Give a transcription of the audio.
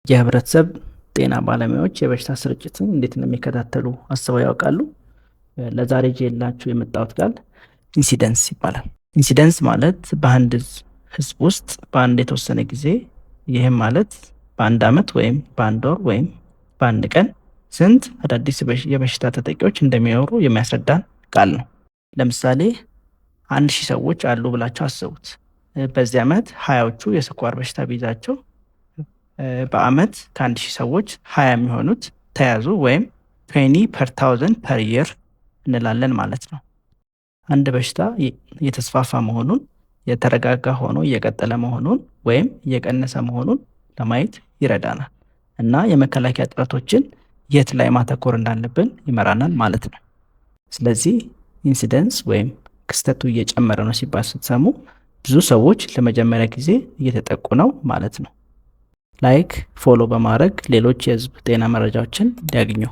የህብረተሰብ ጤና ባለሙያዎች የበሽታ ስርጭትን እንዴት እንደሚከታተሉ አስበው ያውቃሉ? ለዛሬ ይዤላችሁ የመጣሁት ቃል ኢንሲደንስ ይባላል። ኢንሲደንስ ማለት በአንድ ህዝብ ውስጥ በአንድ የተወሰነ ጊዜ ይህም ማለት በአንድ አመት ወይም በአንድ ወር ወይም በአንድ ቀን ስንት አዳዲስ የበሽታ ተጠቂዎች እንደሚኖሩ የሚያስረዳን ቃል ነው። ለምሳሌ 1000 ሰዎች አሉ ብላችሁ አስቡት። በዚህ አመት 20ዎቹ የስኳር በሽታ ቢይዛቸው በአመት ከ1000 ሰዎች 20 የሚሆኑት ተያዙ ወይም 20 per 1000 per year እንላለን ማለት ነው። አንድ በሽታ የተስፋፋ መሆኑን፣ የተረጋጋ ሆኖ እየቀጠለ መሆኑን ወይም እየቀነሰ መሆኑን ለማየት ይረዳናል እና የመከላከያ ጥረቶችን የት ላይ ማተኮር እንዳለብን ይመራናል ማለት ነው። ስለዚህ ኢንሲደንስ ወይም ክስተቱ እየጨመረ ነው ሲባል ስትሰሙ ብዙ ሰዎች ለመጀመሪያ ጊዜ እየተጠቁ ነው ማለት ነው። ላይክ ፎሎ በማድረግ ሌሎች የህዝብ ጤና መረጃዎችን እንዲያገኙ